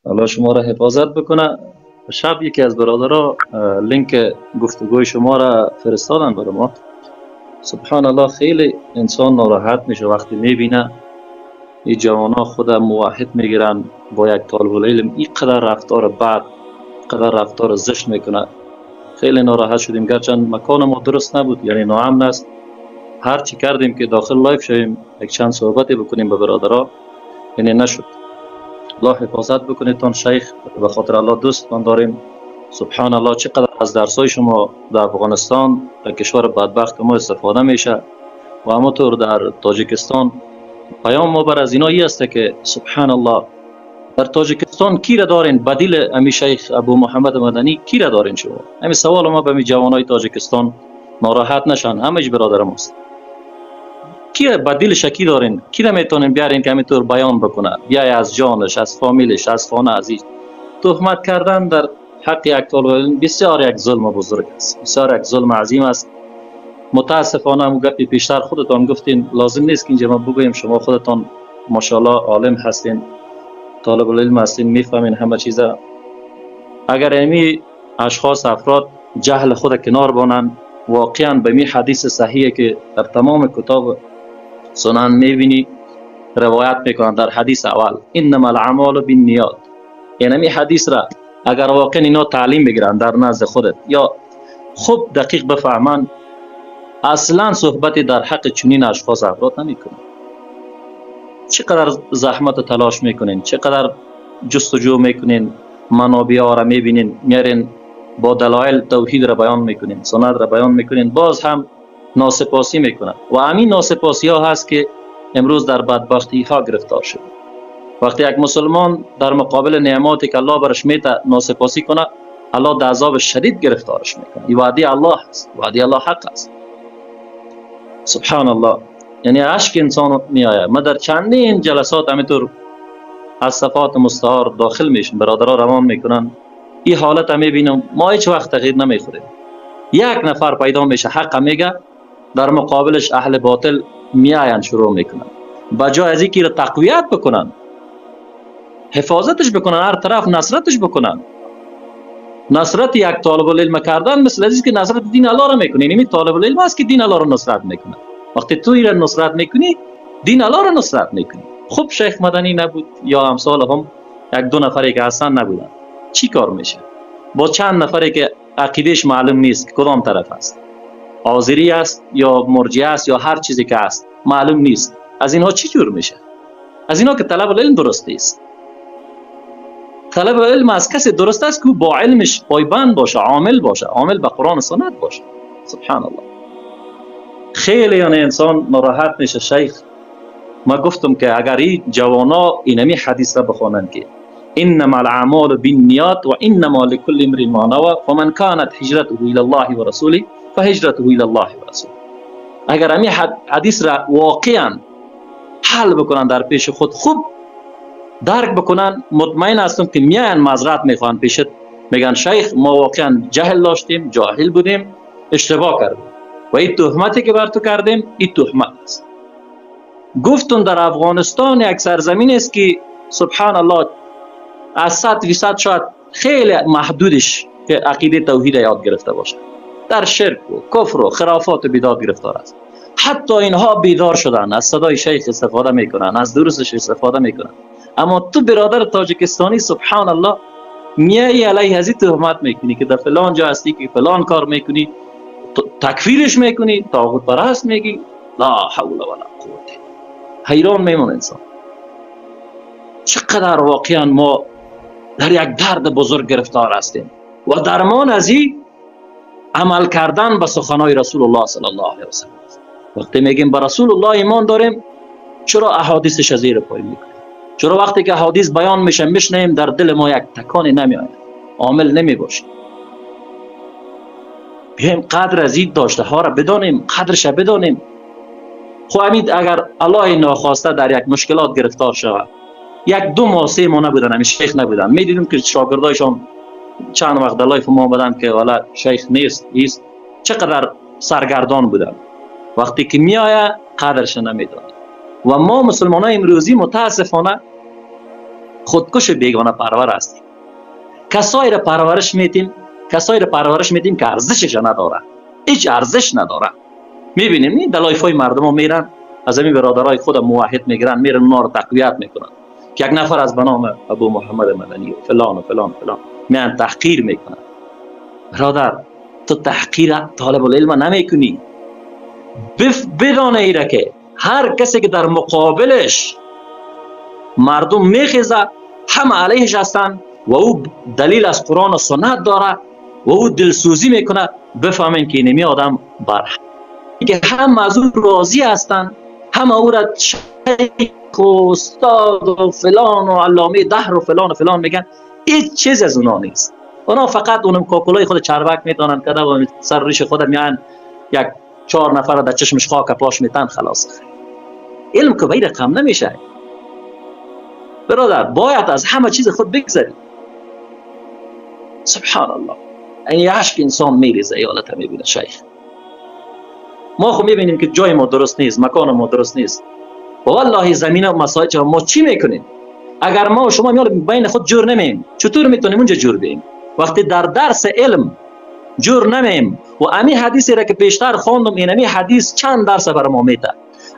الله شما را حفاظت بکنه. شب یکی از برادرها لینک گفتگوی شما را فرستادن برای ما. سبحان الله، خیلی انسان ناراحت میشه وقتی میبینه این جوانا خود موحد میگیرن با یک طالب العلم اینقدر رفتار بد، اینقدر رفتار زشت میکنه. خیلی ناراحت شدیم، گرچند مکان ما درست نبود، یعنی ناامن است. هر چی کردیم که داخل لایف شویم یک چند صحبتی بکنیم به برادرها، یعنی نشد. الله حفاظت بکنه تان شیخ، به خاطر الله دوستتان داریم. سبحان الله، چقدر از درسای شما در افغانستان، در کشور بدبخت ما استفاده میشه و همونطور در تاجیکستان. پیام ما بر از اینا ای است که سبحان الله در تاجیکستان کی را دارین بدیل امی شیخ ابو محمد مدنی؟ کی را دارین شما؟ همین سوال ما به می جوانای تاجیکستان ناراحت نشن، همش برادر ماست. کی بدیل شکی دارین؟ کی را میتونین بیارین که همینطور بیان بکنه؟ بیای از جانش، از فامیلش، از خانه عزیز. تهمت کردن در حق یک طالب علم بسیار یک ظلم بزرگ است، بسیار یک ظلم عظیم است. متاسفانه همون گپی پیشتر خودتان گفتین، لازم نیست که اینجا ما بگوییم. شما خودتان ماشاءالله عالم هستین، طالب العلم هستین، میفهمین همه چیزا. اگر امی اشخاص افراد جهل خود کنار بانند، واقعا به می حدیث صحیحه که در تمام کتاب سنن میبینی روایت میکنن، در حدیث اول انما الاعمال بالنیات، یعنی می حدیث را اگر واقعا اینا تعلیم بگیرن در نزد خودت یا خوب دقیق بفهمن، اصلا صحبتی در حق چنین اشخاص افراد نمیکنن. چقدر زحمت و تلاش میکنین، چقدر جستجو میکنین، منابع ها را میبینین، میارین با دلایل توحید را بیان میکنین، سنت را بیان میکنین، باز هم ناسپاسی میکنن. و همین ناسپاسی ها هست که امروز در بدبختی ها گرفتار شد. وقتی یک مسلمان در مقابل نعماتی که الله برش میده ناسپاسی کنه، الله در عذاب شدید گرفتارش میکنه. این وعده الله است، وعده الله حق است. سبحان الله، یعنی عشق انسان می آید. ما در چندین جلسات همینطور از صفات مستعار داخل میشیم، برادرها روان میکنن، این حالت هم میبینم. ما هیچ وقت تغییر نمیخوریم. یک نفر پیدا میشه حق میگه، در مقابلش اهل باطل میاین شروع میکنن، بجای از اینکه تقویت بکنن، حفاظتش بکنن، هر طرف نصرتش بکنن. نصرت یک طالب العلم کردن مثل ازیست که نصرت دین الله را میکنی. این طالب العلم است که دین الله را نصرت میکنه. وقتی تو این را نصرت میکنی، دین الله را نصرت میکنی. خب شیخ مدنی نبود یا امثال هم یک دو نفری که اصلا نبودن، چی کار میشه؟ با چند نفری که عقیدهش معلوم نیست که کدام طرف است، آذری است یا مرجئه است یا هر چیزی که است معلوم نیست، از اینها چی جور میشه؟ از اینها که طلب العلم درست است. طلب علم از کسی درست است که با علمش پایبند باشه، عامل باشه، عامل به قرآن و سنت باشه. سبحان الله. خیلی یعنی انسان ناراحت میشه. شیخ ما گفتم که اگر این جوانا اینمی حدیث را بخوانند که انما الاعمال بالنیات و انما لكل امرئ ما نوى فمن كانت هجرته الى الله ورسوله فهجرته الى الله ورسوله. اگر همی حدیث را واقعا حل بکنن در پیش خود، خوب درک بکنن، مطمئن هستم که میان معذرت میخوان پیشت، میگن شیخ ما واقعا جهل داشتیم، جاهل بودیم، اشتباه کردیم و این تهمتی که بر تو کردیم این تهمت است. گفتم در افغانستان یک سرزمین است که سبحان الله از 100% شاید خیلی محدودش که عقیده توحید یاد گرفته باشه، در شرک و کفر و خرافات و بدعت گرفتار است. حتی اینها بیدار شدن، از صدای شیخ استفاده میکنن، از درسش استفاده میکنن. اما تو برادر تاجیکستانی سبحان الله میای علیه ازی تهمت میکنی که در فلان جا هستی که فلان کار میکنی، تکفیرش میکنی، طاغوت پرست میگی. لا حول ولا قوة. حیران میمون انسان. چقدر واقعا ما در یک درد بزرگ گرفتار هستیم و درمان از این عمل کردن به سخنهای رسول الله صلی الله علیه و سلم. وقتی میگیم به رسول الله ایمان داریم، چرا احادیثش از زیر پای میکنیم؟ چرا وقتی که حدیث بیان میشه میشنیم در دل ما یک تکانی نمیآید، عامل نمیباشیم؟ بیایم قدر از این داشته ها را بدانیم، قدرش بدانیم. خب امید اگر الله ناخواسته در یک مشکلات گرفتار شود، یک دو ماه سه ماه نبودن، همین شیخ نبودن، میدیدیم که شاگردایشان چند وقت در لایف ما بدن که والا شیخ نیست ایست، چقدر سرگردان بودن. وقتی که میآید قدرش نمیدانند. و ما مسلمان های امروزی متاسفانه خودکش بیگانه پرور هستیم. کسایی را پرورش میدیم که ارزشش نداره، هیچ ارزش نداره. میبینیم این دلایفای مردم ها میرن از همین برادرای خود موحد میگیرن، میرن اونا رو تقویت میکنن که یک نفر از بنام ابو محمد مدنی و فلان و فلان و فلان میان تحقیر میکنن. برادر تو تحقیر طالب العلم نمیکنی. بدانه ایره که هر کسی که در مقابلش مردم میخیزه همه علیهش هستن و او دلیل از قرآن و سنت داره و او دلسوزی میکنه، بفهمین که اینمی آدم که هم از او راضی هستن، همه او را شیخ و استاد و فلان و علامه دهر و فلان میگن. هیچ چیز از اونا نیست. اونا فقط اونم کوکولای خود چربک میتونن کده و سر ریش خود میان یک 4 نفر در چشمش خاک پاش میتن خلاص. علم که به این رقم نمیشه. برادر باید از همه چیز خود بگذری. سبحان الله، این عشق انسان میریزه ایالت میبینه شیخ. ما خب میبینیم که جای ما درست نیست، مکان ما درست نیست و والله زمین و مساجد ما چی میکنیم؟ اگر ما و شما بین خود جور نمیم چطور میتونیم اونجا جور بیم؟ وقتی در درس علم جور نمیم و امی حدیثی را که پیشتر خواندم، اینمی حدیث چند درس برای ما میده.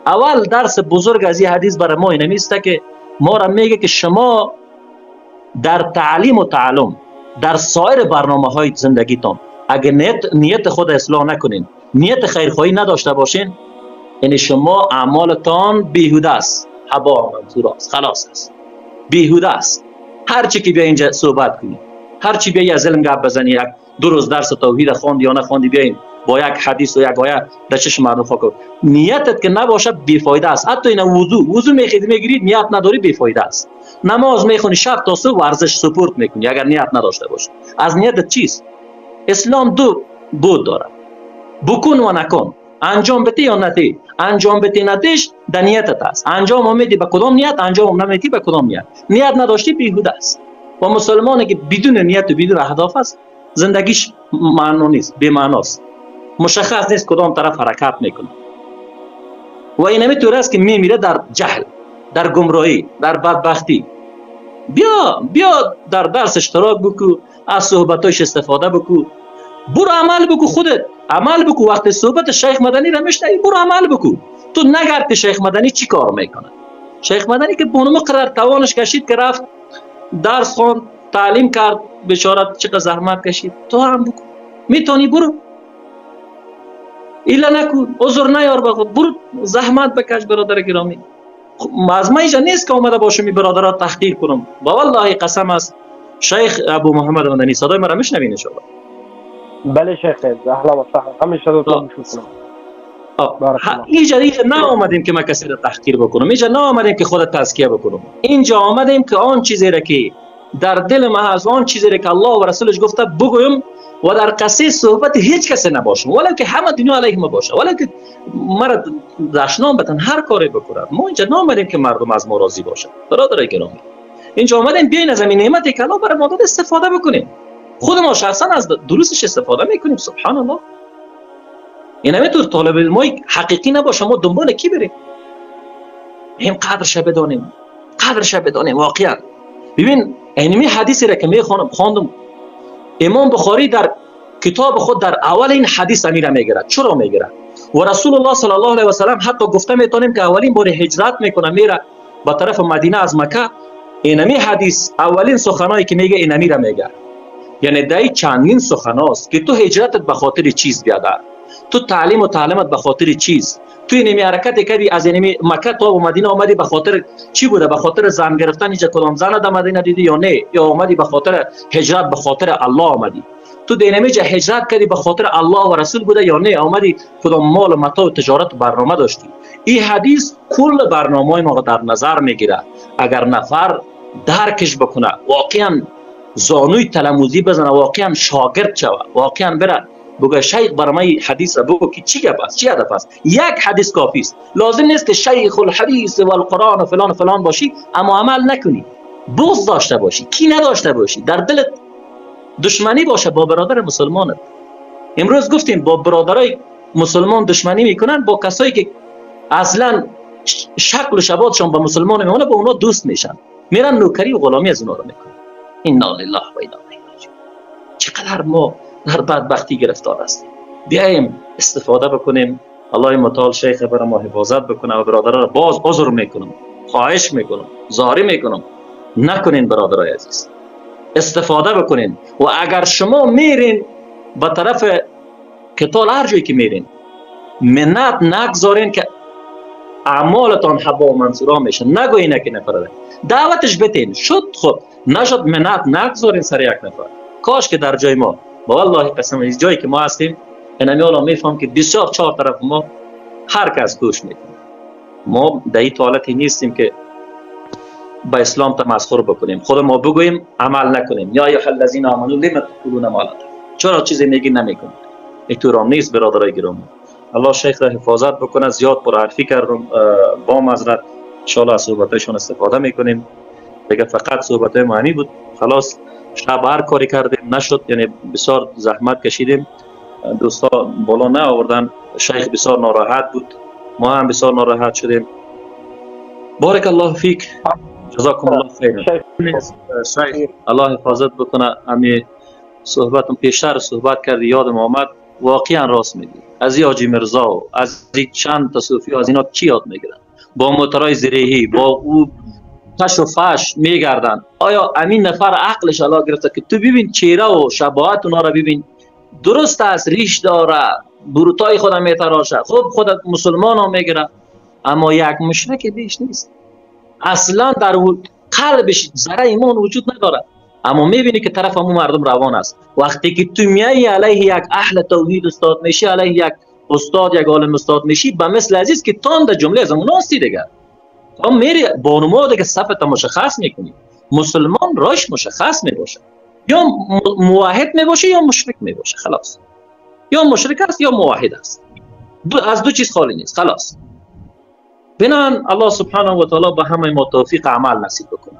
اول درس بزرگ از این حدیث برای ما اینمی است که ما را میگه که شما در تعلیم و تعلم در سایر برنامه های زندگیتون اگر نیت خود اصلاح نکنین، نیت خیرخواهی نداشته باشین، یعنی شما اعمالتان بیهوده است، هبا منظور است، خلاص است، بیهوده است. هر چی که بیا اینجا صحبت کنی، هر چی بیا از علم گپ بزنی، یک 2 روز درس توحید خواندی یا نخواندی، بیاین با یک حدیث و یک آیه در چشم مردم خاک، نیتت که نباشه بیفایده است. حتی این وضو میگیری نیت نداری بیفایده است. نماز میخونی شب تا صبح ورزش سپورت میکنی اگر نیت نداشته باشی. از نیتت چیست؟ اسلام 2 بود داره، بکن و نکن، انجام بده یا نده. انجام بده ندهش در نیتت است. انجام میدی به کدام نیت، انجام نمیدی به کدام نیت. نیت نداشتی بیهوده است. و مسلمانی که بدون نیت و بدون اهداف است زندگیش معنا نیست، بی معناست، مشخص نیست کدام طرف حرکت میکنه و اینمی طور است که میمیره در جهل، در گمراهی، در بدبختی. بیا در درس اشتراک بکو، از صحبتاش استفاده بکو، برو عمل بکو، خودت عمل بکو. وقتی صحبت شیخ مدنی را میشنوی برو عمل بکو. تو نگرد که شیخ مدنی چی کار میکنه. شیخ مدنی که بونم قرار توانش کشید که رفت درس خواند، تعلیم کرد، بشارت چقدر زحمت کشید، تو هم بکن. میتونی برو، ایلا نکن، عذر نیار به خود، برو زحمت بکش. برادر گرامی، از ما اینجا نیست که اومده باشم این برادرها تحقیر کنم. با والله قسم است شیخ ابو محمد مدنی، صدای مرا میشنوین ان شاء الله؟ بله شیخ، اهلا و سهلا، همیشه صداتون میشنوم. اینجا نه آمدیم که ما کسی را تحقیر بکنم، اینجا نه آمدیم که خود تزکیه بکنم. اینجا آمدیم که آن چیزی را که در دل ما هست، آن چیزی را که الله و رسولش گفته بگویم و در قصه صحبت هیچ کسی نباشم، ولی که همه دنیا علیه ما باشه، ولی که مرا دشنام بتن هر کاری بکنن. ما اینجا نآمدیم که مردم از ما راضی باشن. برادرای گرامی، اینجا آمدیم بیاین از این نعمتی که الله برای ما داده استفاده بکنیم. خود ما شخصا از دروسش استفاده میکنیم. سبحان الله. اینم طور طالب علم حقیقی نباشه ما دنبال کی بریم؟ هم قدرش بدونیم، قدرش بدونیم واقعا. ببین اینمی حدیثی را که خواندم، امام بخاری در کتاب خود در اول این حدیث امیر میگیره. چرا میگیره؟ و رسول الله صلی الله علیه و سلم حتی گفته میتونیم که اولین بار هجرت میکنه میره به طرف مدینه از مکه. اینمی حدیث اولین سخنایی که میگه این امیر میگه، یعنی دای چندین سخناست که تو هجرتت به خاطر چیز بیاده، تو تعلیم و تعلیمت به خاطر چیز، تو اینمی حرکت کردی از اینمی مکه تا مدینه آمدی به خاطر چی بوده؟ به خاطر زن گرفتن اینجا کدام زن در مدینه دیدی یا نه؟ یا آمدی به خاطر هجرت به خاطر الله آمدی؟ تو اینمی جا هجرت کردی به خاطر الله و رسول بوده یا نه آمدی کدام مال و متاع و تجارت برنامه داشتی؟ این حدیث کل برنامه ما در نظر میگیره. اگر نفر درکش بکنه، واقعا زانوی تلموذی بزنه، واقعا شاگرد شوه، واقعا بره بگه شیخ برای حدیث بگو که چی گپ است، چی هدف است. یک حدیث کافی است. لازم نیست که شیخ الحدیث و القرآن و فلان و فلان باشی اما عمل نکنی، بغض داشته باشی، کی نداشته باشی، در دلت دشمنی باشه با برادر مسلمانت. امروز گفتیم با برادرای مسلمان دشمنی میکنن، با کسایی که اصلا شکل و شباهتشون با مسلمان میمونه با اونا دوست میشن. میرن نوکری و غلامی از اونها رو میکنن. انا لله و انا الیه راجعون. چقدر ما در بدبختی گرفتار هستیم. بیایم استفاده بکنیم. الله متعال شیخ بر ما حفاظت بکنه و برادران را باز عذر میکنم، خواهش میکنم، زاری میکنم نکنین برادرای عزیز، استفاده بکنین. و اگر شما میرین به طرف کتال هر جایی که میرین منت نگذارین که اعمالتان حبا و منصورا میشه. نگوین که نفره دعوتش بتین، شد خود نشد منت نگذارین سر یک نفر. کاش که در جای ما با والله قسم از جایی که ما هستیم اینمی حالا میفهم که بسیار چهار طرف ما هر کس گوش میکنه. ما در این حالتی نیستیم که با اسلام تمسخر بکنیم، خود ما بگوییم عمل نکنیم. یا ایها الذین آمنوا لم تقولون ما لا تفعلون، چرا چیزی میگین نمیکنید؟ اینطور نیست برادرای گرامی. الله شیخ را حفاظت بکنه. زیاد پرحرفی کردم با معذرت. ان شاء الله از صحبتایشون استفاده میکنیم. دیگه فقط صحبتای معنی بود. خلاص شب هر کاری کردیم نشد، یعنی بسیار زحمت کشیدیم. دوستان بالا نه آوردن، شیخ بسیار ناراحت بود، ما هم بسیار ناراحت شدیم. بارک الله فیک، جزاکم الله خیر. شیخ الله حفاظت بکنه. امی صحبتم پیشتر صحبت کردی یادم آمد، واقعا راست میگی. از حاجی مرزا و از چند تا صوفی از اینا چی یاد میگیرن؟ با موترای زرهی با او فش و فش میگردن. آیا امین نفر عقلش الله گرفته که تو ببین چهره و شباهت اونا را ببین، درست است، ریش داره، بروتای خودم میتراشه، خب خود مسلمان ها میگیره، اما یک مشرک بیش نیست. اصلا در قلبش ذره ایمان وجود نداره، اما میبینی که طرف همون مردم روان است. وقتی که تو میای علیه یک اهل توحید استاد میشی، علیه یک استاد، یک عالم استاد میشی، به مثل عزیز که تان در جمله از همون هستی دیگه. تو میری بانوما دیگه صفت مشخص میکنی. مسلمان راش مشخص میباشه، یا موحد میباشه یا مشرک میباشه. خلاص، یا مشرک است یا موحد است، از دو چیز خالی نیست. خلاص. بنابراین الله سبحانه و تعالی به همه ما توفیق عمل نصیب بکنه.